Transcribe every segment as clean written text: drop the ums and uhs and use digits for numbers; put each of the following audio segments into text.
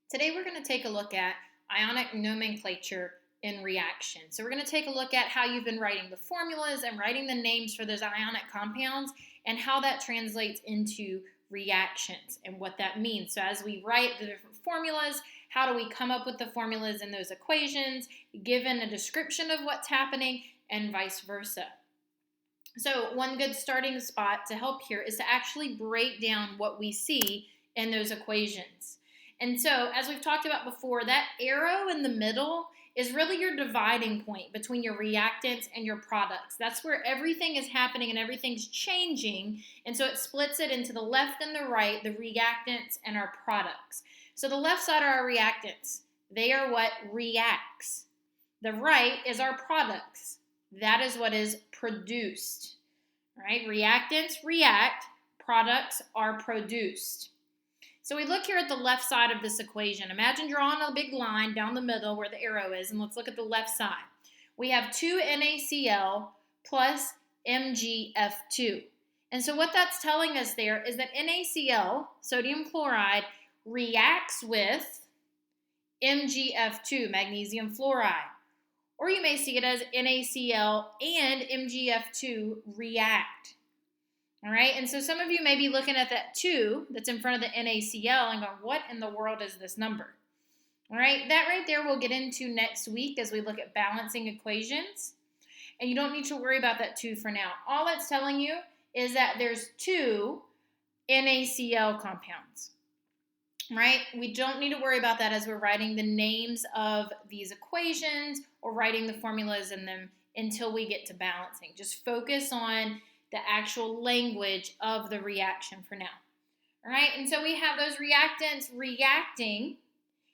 Today we're going to take a look at ionic nomenclature in reaction. So we're going to take a look at how you've been writing the formulas and writing the names for those ionic compounds and how that translates into reactions and what that means. So as we write the different formulas, how do we come up with the formulas in those equations, given a description of what's happening, and vice versa. So one good starting spot to help here is to actually break down what we see in those equations. And so, as we've talked about before, that arrow in the middle is really your dividing point between your reactants and your products. That's where everything is happening and everything's changing. And so it splits it into the left and the right, the reactants and our products. So the left side are our reactants. They are what reacts. The right is our products. That is what is produced. All right? Reactants react, products are produced. So we look here at the left side of this equation. Imagine drawing a big line down the middle where the arrow is, and let's look at the left side. We have 2 NaCl plus MgF2. And so what that's telling us there is that NaCl, sodium chloride, reacts with MgF2, magnesium fluoride. Or you may see it as NaCl and MgF2 react. All right, and so some of you may be looking at that 2 that's in front of the NaCl and going, what in the world is this number? All right, that right there we'll get into next week as we look at balancing equations. And you don't need to worry about that 2 for now. All that's telling you is that there's 2 NaCl compounds. Right? We don't need to worry about that as we're writing the names of these equations or writing the formulas in them until we get to balancing. Just focus on the actual language of the reaction for now. All right, and so we have those reactants reacting,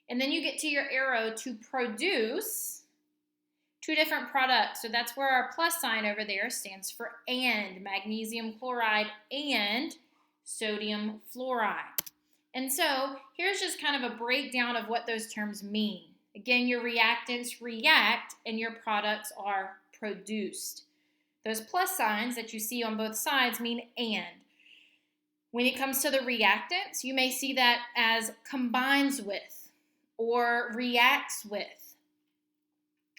and then you get to your arrow to produce 2 different products. So that's where our plus sign over there stands for and, magnesium chloride and sodium fluoride. And so here's just kind of a breakdown of what those terms mean. Again, your reactants react and your products are produced. Those plus signs that you see on both sides mean and. When it comes to the reactants, you may see that as combines with or reacts with.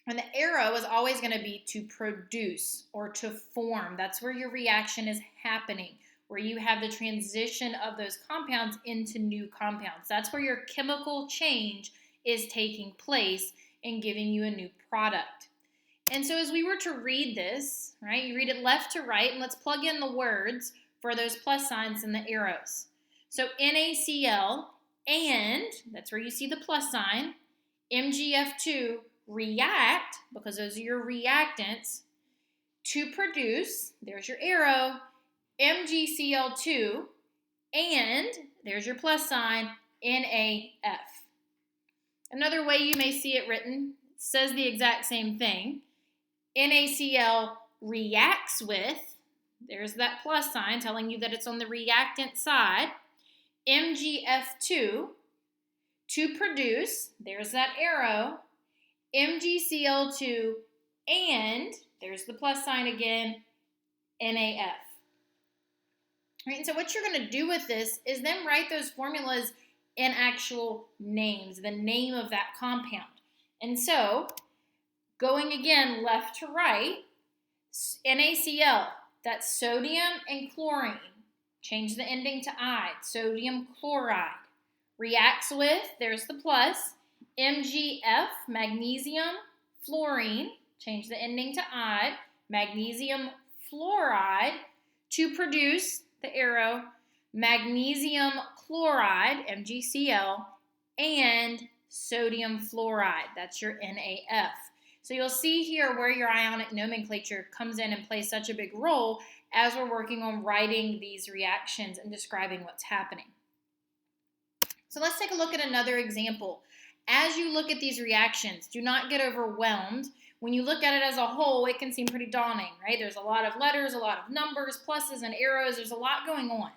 And the arrow is always going to be to produce or to form. That's where your reaction is happening, where you have the transition of those compounds into new compounds. That's where your chemical change is taking place and giving you a new product. And so as we were to read this, right, you read it left to right, and let's plug in the words for those plus signs and the arrows. So NaCl and, that's where you see the plus sign, MgF2 react, because those are your reactants, to produce, there's your arrow, MgCl2, and there's your plus sign, NaF. Another way you may see it written says the exact same thing. NaCl reacts with, there's that plus sign telling you that it's on the reactant side, MgF2 to produce, there's that arrow, MgCl2, and there's the plus sign again, NaF. Right, and so what you're going to do with this is then write those formulas in actual names, the name of that compound. And so, going again left to right, NaCl, that's sodium and chlorine. Change the ending to "ide," sodium chloride. Reacts with, there's the plus, MgF, magnesium fluorine. Change the ending to "ide," magnesium fluoride, to produce the arrow, magnesium chloride, MgCl, and sodium fluoride. That's your NaF. So you'll see here where your ionic nomenclature comes in and plays such a big role as we're working on writing these reactions and describing what's happening. So let's take a look at another example. As you look at these reactions, do not get overwhelmed. When you look at it as a whole, it can seem pretty daunting, right? There's a lot of letters, a lot of numbers, pluses and arrows. There's a lot going on.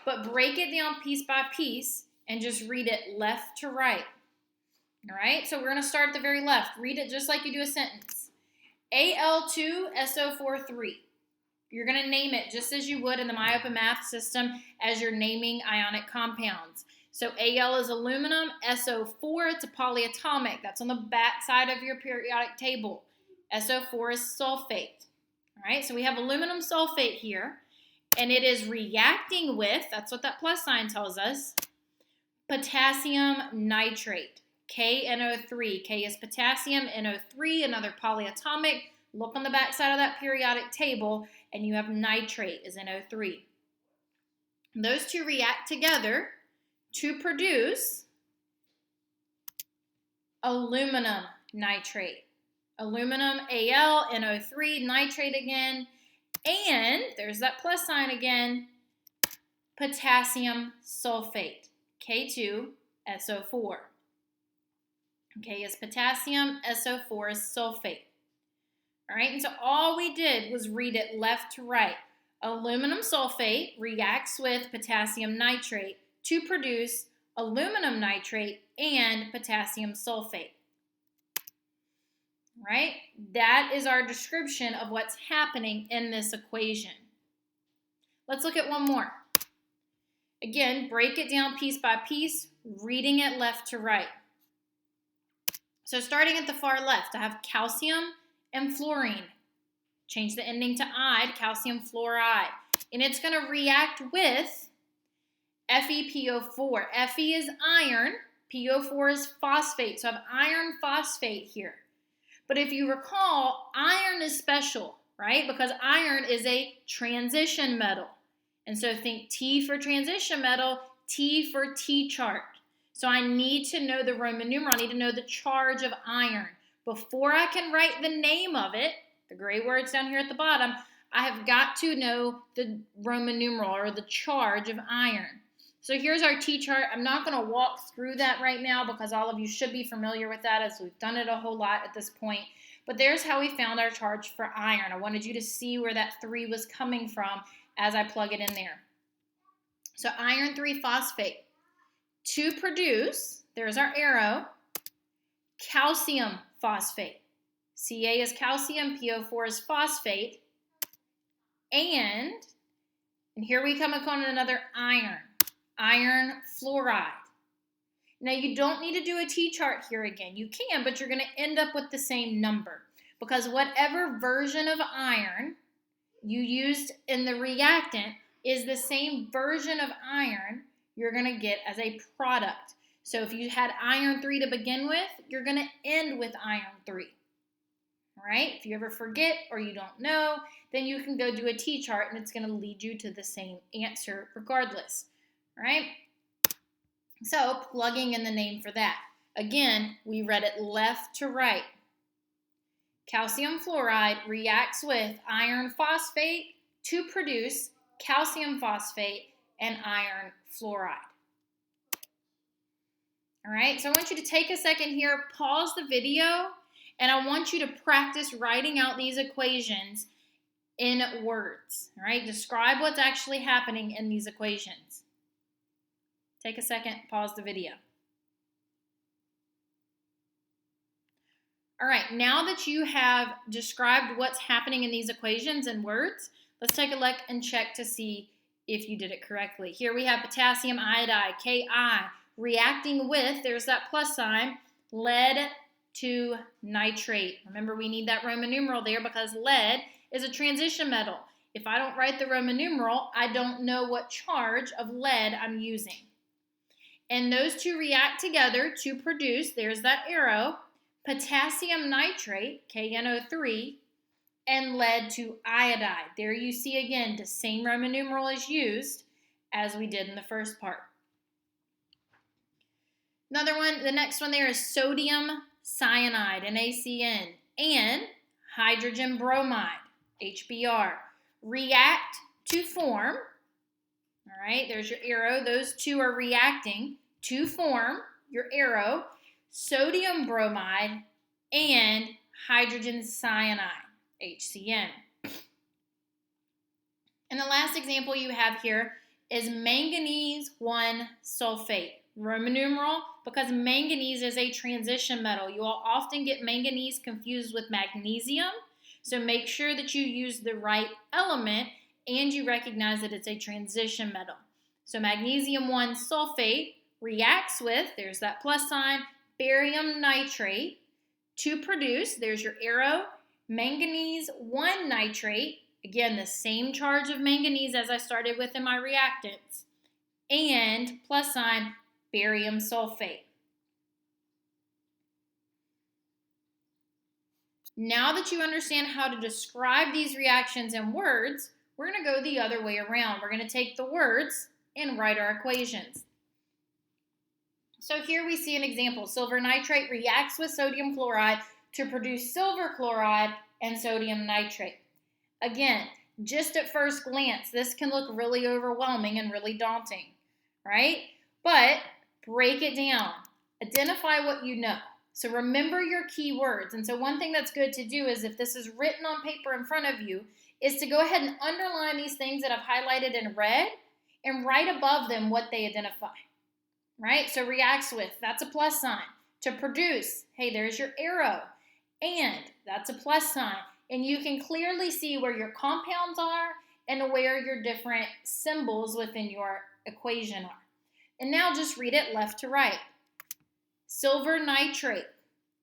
But break it down piece by piece and just read it left to right. All right, so we're going to start at the very left. Read it just like you do a sentence. Al2SO43. You're going to name it just as you would in the MyOpenMath system as you're naming ionic compounds. So Al is aluminum, SO4, it's a polyatomic. That's on the back side of your periodic table. SO4 is sulfate. All right, so we have aluminum sulfate here, and it is reacting with, that's what that plus sign tells us, potassium nitrate, KNO3. K is potassium, NO3, another polyatomic. Look on the back side of that periodic table, and you have nitrate is NO3. Those two react together to produce aluminum nitrate. Aluminum, Al, NO3, nitrate again, and there's that plus sign again, potassium sulfate, K2SO4. K is potassium, SO4 is sulfate. All right, and so all we did was read it left to right. Aluminum sulfate reacts with potassium nitrate to produce aluminum nitrate and potassium sulfate. All right, that is our description of what's happening in this equation. Let's look at one more. Again, break it down piece by piece, reading it left to right. So starting at the far left, I have calcium and fluorine. Change the ending to "ide," calcium fluoride. And it's going to react with FePO4. Fe is iron, PO4 is phosphate. So I have iron phosphate here. But if you recall, iron is special, right? Because iron is a transition metal. And so think T for transition metal, T for T-chart. So I need to know the Roman numeral. I need to know the charge of iron. Before I can write the name of it, the gray words down here at the bottom, I have got to know the Roman numeral or the charge of iron. So here's our T-chart. I'm not going to walk through that right now because all of you should be familiar with that as we've done it a whole lot at this point. But there's how we found our charge for iron. I wanted you to see where that 3 was coming from as I plug it in there. So iron 3 phosphate. To produce, there's our arrow, calcium phosphate. Ca is calcium, PO4 is phosphate, and here we come upon another iron fluoride. Now you don't need to do a T-chart here again. You can, but you're going to end up with the same number because whatever version of iron you used in the reactant is the same version of iron you're going to get as a product. So if you had iron 3 to begin with, you're going to end with iron 3. All right? If you ever forget or you don't know, then you can go do a T-chart and it's going to lead you to the same answer regardless. All right? So plugging in the name for that. Again, we read it left to right. Calcium fluoride reacts with iron phosphate to produce calcium phosphate and iron fluoride. All right, so I want you to take a second here, pause the video, and I want you to practice writing out these equations in words. All right, describe what's actually happening in these equations. Take a second, pause the video. All right, now that you have described what's happening in these equations in words, let's take a look and check to see if you did it correctly. Here we have potassium iodide, Ki, reacting with, there's that plus sign, lead to nitrate. Remember, we need that Roman numeral there because lead is a transition metal. If I don't write the Roman numeral, I don't know what charge of lead I'm using. And those two react together to produce, there's that arrow, potassium nitrate, KNO3, and lead to iodide. There you see again, the same Roman numeral is used as we did in the first part. Another one, the next one there is sodium cyanide, NaCN, and hydrogen bromide, HBr. React to form, all right, there's your arrow. Those two are reacting to form, your arrow, sodium bromide and hydrogen cyanide, HCN. And the last example you have here is manganese 1 sulfate. Roman numeral, because manganese is a transition metal. You will often get manganese confused with magnesium, so make sure that you use the right element and you recognize that it's a transition metal. So magnesium 1 sulfate reacts with, there's that plus sign, barium nitrate to produce, there's your arrow, manganese 1 nitrate, again, the same charge of manganese as I started with in my reactants, and plus sign, barium sulfate. Now that you understand how to describe these reactions in words, we're going to go the other way around. We're going to take the words and write our equations. So here we see an example. Silver nitrate reacts with sodium chloride to produce silver chloride and sodium nitrate. Again, just at first glance, this can look really overwhelming and really daunting, right? But break it down. Identify what you know. So remember your key words. And so one thing that's good to do is if this is written on paper in front of you, is to go ahead and underline these things that I've highlighted in red and write above them what they identify, right? So reacts with, that's a plus sign. To produce, hey, there's your arrow. And that's a plus sign. And you can clearly see where your compounds are and where your different symbols within your equation are. And now just read it left to right. Silver nitrate.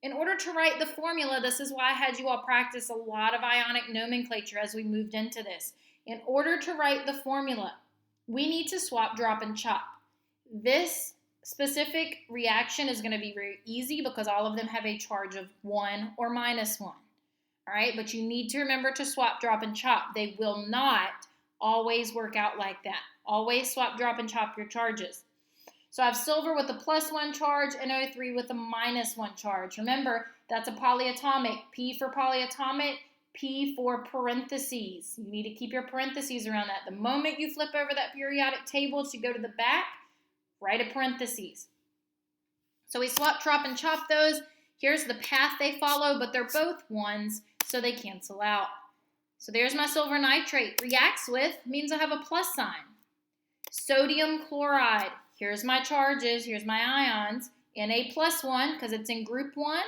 In order to write the formula, this is why I had you all practice a lot of ionic nomenclature as we moved into this. In order to write the formula, we need to swap, drop, and chop. This specific reaction is going to be very easy because all of them have a charge of 1 or minus 1. All right, but you need to remember to swap, drop, and chop. They will not always work out like that. Always swap, drop, and chop your charges. So I have silver with a plus 1 charge and O3 with a minus 1 charge. Remember, that's a polyatomic. P for polyatomic, P for parentheses. You need to keep your parentheses around that. The moment you flip over that periodic table to go to the back, write a parentheses. So we swap, drop, and chop those. Here's the path they follow, but they're both 1s, so they cancel out. So there's my silver nitrate. Reacts with means I have a plus sign. Sodium chloride. Here's my charges. Here's my ions. Na plus 1, because it's in group 1,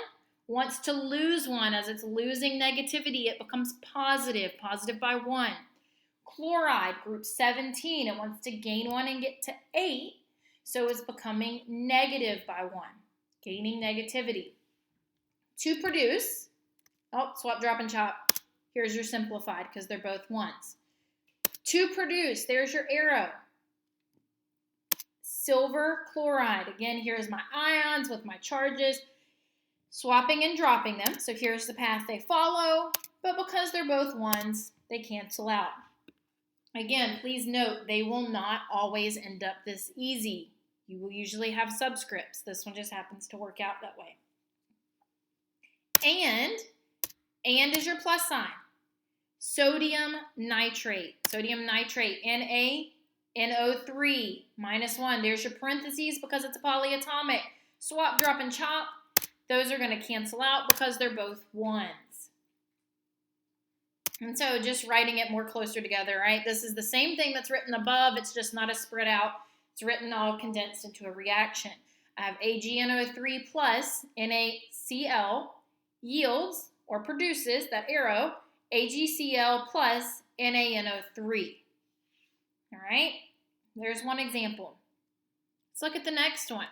wants to lose 1. As it's losing negativity, it becomes positive. Positive by 1. Chloride, group 17. It wants to gain 1 and get to 8. So it's becoming negative by 1. Gaining negativity. To produce, swap, drop, and chop. Here's your simplified because they're both 1s. To produce, there's your arrow. Silver chloride. Again, here's my ions with my charges. Swapping and dropping them. So here's the path they follow. But because they're both 1s, they cancel out. Again, please note, they will not always end up this easy. You will usually have subscripts. This one just happens to work out that way. And is your plus sign. Sodium nitrate. Sodium nitrate, NaNO3, minus 1. There's your parentheses because it's a polyatomic. Swap, drop, and chop. Those are going to cancel out because they're both 1s. And so just writing it more closer together, right? This is the same thing that's written above. It's just not as spread out. It's written all condensed into a reaction. I have AgNO3 plus NaCl yields or produces, that arrow, AgCl plus NaNO3. All right, there's one example. Let's look at the next one.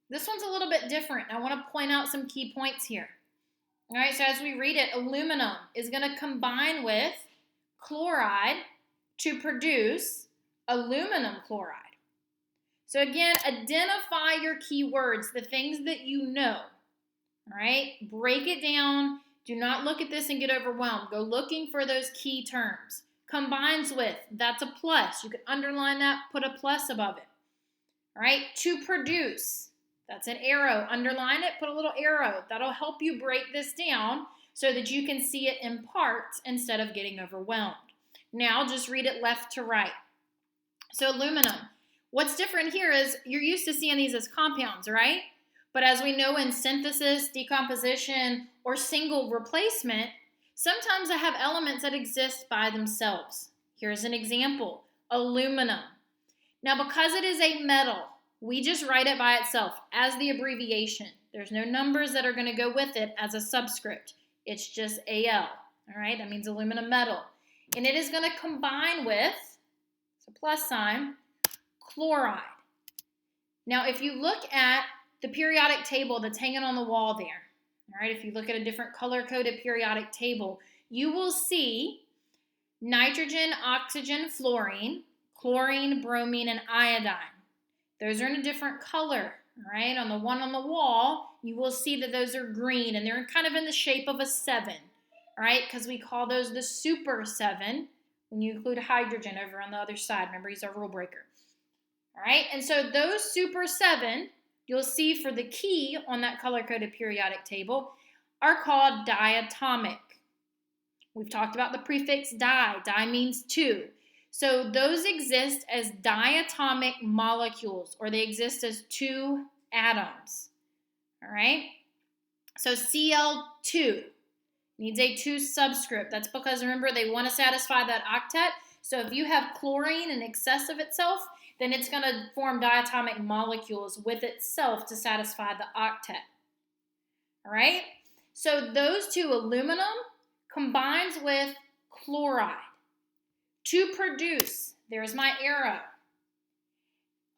This one's a little bit different. I want to point out some key points here. All right, so as we read it, aluminum is going to combine with chloride to produce aluminum chloride. So again, identify your key words, the things that you know. All right, break it down. Do not look at this and get overwhelmed. Go looking for those key terms. Combines with, that's a plus. You can underline that, put a plus above it. All right, to produce, that's an arrow. Underline it, put a little arrow. That'll help you break this down so that you can see it in parts instead of getting overwhelmed. Now just read it left to right. So aluminum. What's different here is you're used to seeing these as compounds, right? But as we know in synthesis, decomposition, or single replacement, sometimes I have elements that exist by themselves. Here's an example, aluminum. Now because it is a metal, we just write it by itself as the abbreviation. There's no numbers that are going to go with it as a subscript. It's just Al, all right? That means aluminum metal. And it is going to combine with, it's a plus sign, chloride. Now, if you look at the periodic table that's hanging on the wall there, all right, if you look at a different color-coded periodic table, you will see nitrogen, oxygen, fluorine, chlorine, bromine, and iodine. Those are in a different color, right? On the one on the wall, you will see that those are green, and they're kind of in the shape of a 7, all right? Because we call those the super 7 when you include hydrogen over on the other side. Remember, he's our rule breaker. All right, and so those super 7, you'll see for the key on that color-coded periodic table, are called diatomic. We've talked about the prefix di. Di means 2. So those exist as diatomic molecules, or they exist as 2 atoms. All right, so Cl2 needs a 2 subscript. That's because, remember, they want to satisfy that octet. So if you have chlorine in excess of itself, then it's going to form diatomic molecules with itself to satisfy the octet. All right? So those 2, aluminum combines with chloride to produce, there's my arrow,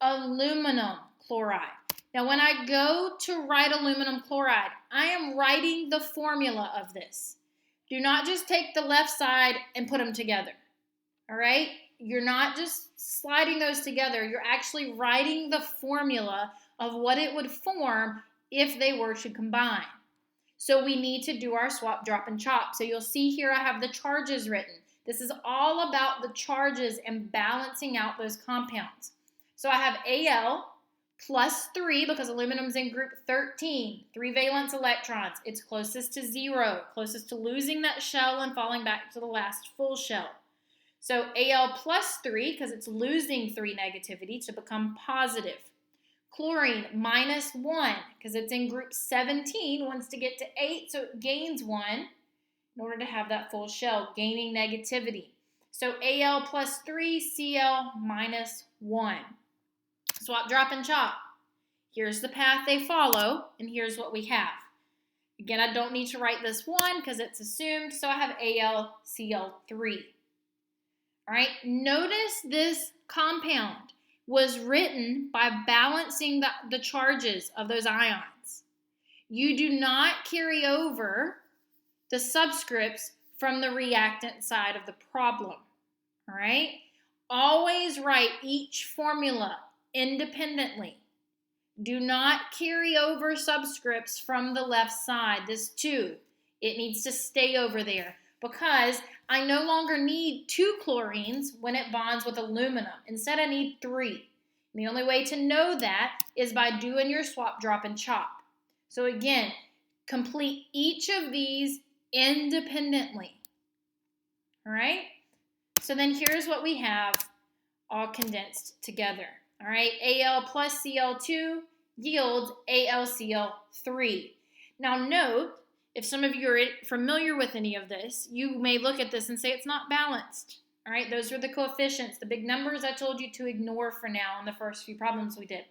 aluminum chloride. Now, when I go to write aluminum chloride, I am writing the formula of this. Do not just take the left side and put them together. All right? You're not just sliding those together. You're actually writing the formula of what it would form if they were to combine. So we need to do our swap, drop, and chop. So you'll see here I have the charges written. This is all about the charges and balancing out those compounds. So I have Al plus 3 because aluminum's in group 13, 3 valence electrons. It's closest to 0, closest to losing that shell and falling back to the last full shell. So Al plus 3, because it's losing 3 negativity to become positive. Chlorine minus 1, because it's in group 17, wants to get to 8, so it gains 1 in order to have that full shell, gaining negativity. So Al plus 3, Cl minus 1. Swap, drop, and chop. Here's the path they follow, and here's what we have. Again, I don't need to write this 1 because it's assumed, so I have AlCl3. All right, notice this compound was written by balancing the charges of those ions. You do not carry over the subscripts from the reactant side of the problem. All right, always write each formula independently. Do not carry over subscripts from the left side. This 2, it needs to stay over there because I no longer need 2 chlorines when it bonds with aluminum. Instead, I need 3. And the only way to know that is by doing your swap, drop, and chop. So again, complete each of these independently. All right? So then here's what we have all condensed together. All right, Al plus Cl2 yields AlCl3. Now note, if some of you are familiar with any of this, you may look at this and say it's not balanced. All right, those are the coefficients, the big numbers I told you to ignore for now in the first few problems we did.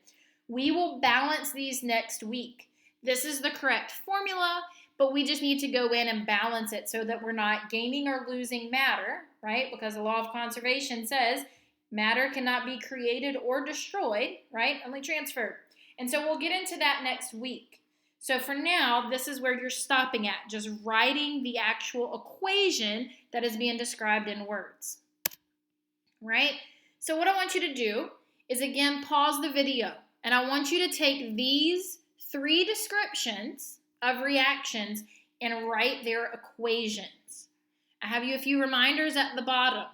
We will balance these next week. This is the correct formula, but we just need to go in and balance it so that we're not gaining or losing matter, right? Because the law of conservation says matter cannot be created or destroyed, right? Only transferred. And so we'll get into that next week. So for now, this is where you're stopping at, just writing the actual equation that is being described in words, right? So what I want you to do is, again, pause the video, and I want you to take these 3 descriptions of reactions and write their equations. I have you a few reminders at the bottom.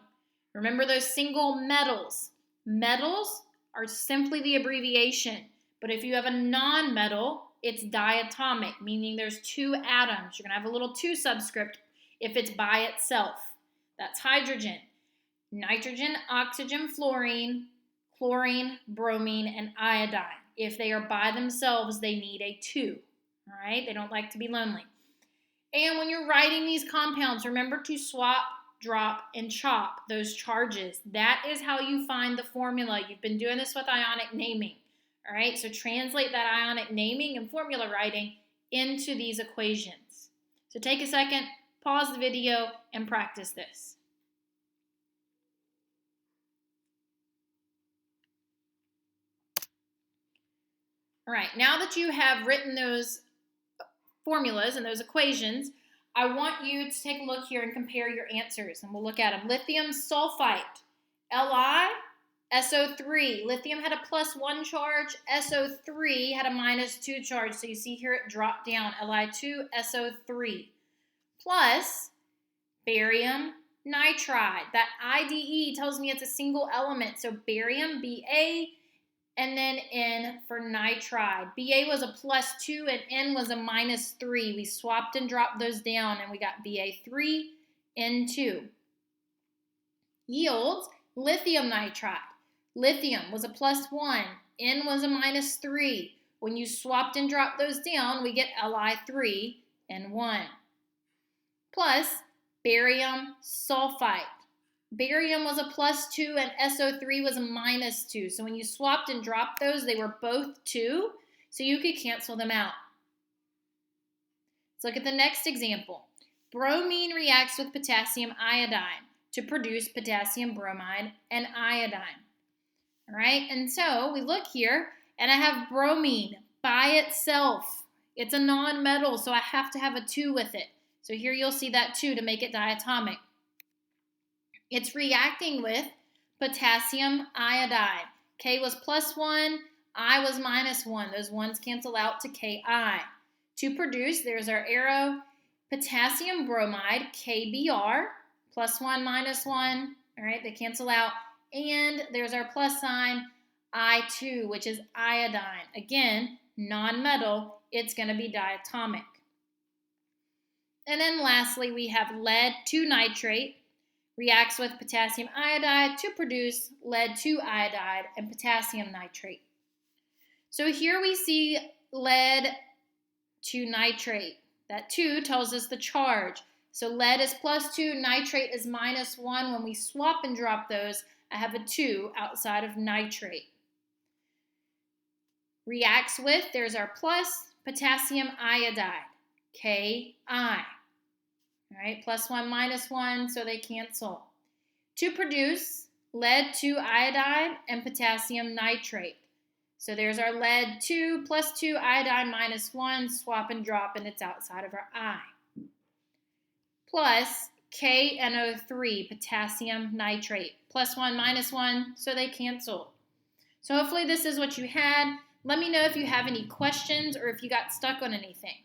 Remember those single metals. Metals are simply the abbreviation, but if you have a non-metal, it's diatomic, meaning there's 2 atoms. You're going to have a little 2 subscript if it's by itself. That's hydrogen, nitrogen, oxygen, fluorine, chlorine, bromine, and iodine. If they are by themselves, they need a 2. All right? They don't like to be lonely. And when you're writing these compounds, remember to swap, drop, and chop those charges. That is how you find the formula. You've been doing this with ionic naming. All right, so translate that ionic naming and formula writing into these equations. So take a second, pause the video, and practice this. All right, now that you have written those formulas and those equations, I want you to take a look here and compare your answers, and we'll look at them. Lithium sulfite, Li, SO3. Lithium had a +1 charge, SO3 had a -2 charge. So you see here it dropped down, Li2, SO3. Plus barium nitride. That IDE tells me it's a single element. So barium, Ba, and then N for nitride. Ba was a +2 and N was a -3. We swapped and dropped those down and we got Ba3, N2. Yields, lithium nitride. Lithium was a +1, N was a -3. When you swapped and dropped those down, we get Li3, N1. Plus barium sulfite. Barium was a +2 and SO3 was a -2. So when you swapped and dropped those, they were both 2, so you could cancel them out. Let's look at the next example. Bromine reacts with potassium iodide to produce potassium bromide and iodine. All right, and so we look here, and I have bromine by itself. It's a non-metal, so I have to have a 2 with it. So here you'll see that 2 to make it diatomic. It's reacting with potassium iodide. K was +1, I was -1. Those ones cancel out to Ki. To produce, there's our arrow, potassium bromide, KBr, +1, -1. All right, they cancel out. And there's our plus sign, I2, which is iodine. Again, non-metal, it's going to be diatomic. And then lastly, we have lead 2 nitrate. Reacts with potassium iodide to produce lead 2 iodide and potassium nitrate. So here we see lead 2 nitrate. That 2 tells us the charge. So lead is +2, nitrate is -1. When we swap and drop those, I have a 2 outside of nitrate. Reacts with, there's our plus, potassium iodide, Ki. All right, +1, -1, so they cancel. To produce lead 2 iodide and potassium nitrate. So there's our lead 2 +2 iodide -1, swap and drop, and it's outside of our I. Plus KNO3, potassium nitrate. +1, -1, so they cancel. So hopefully this is what you had. Let me know if you have any questions or if you got stuck on anything.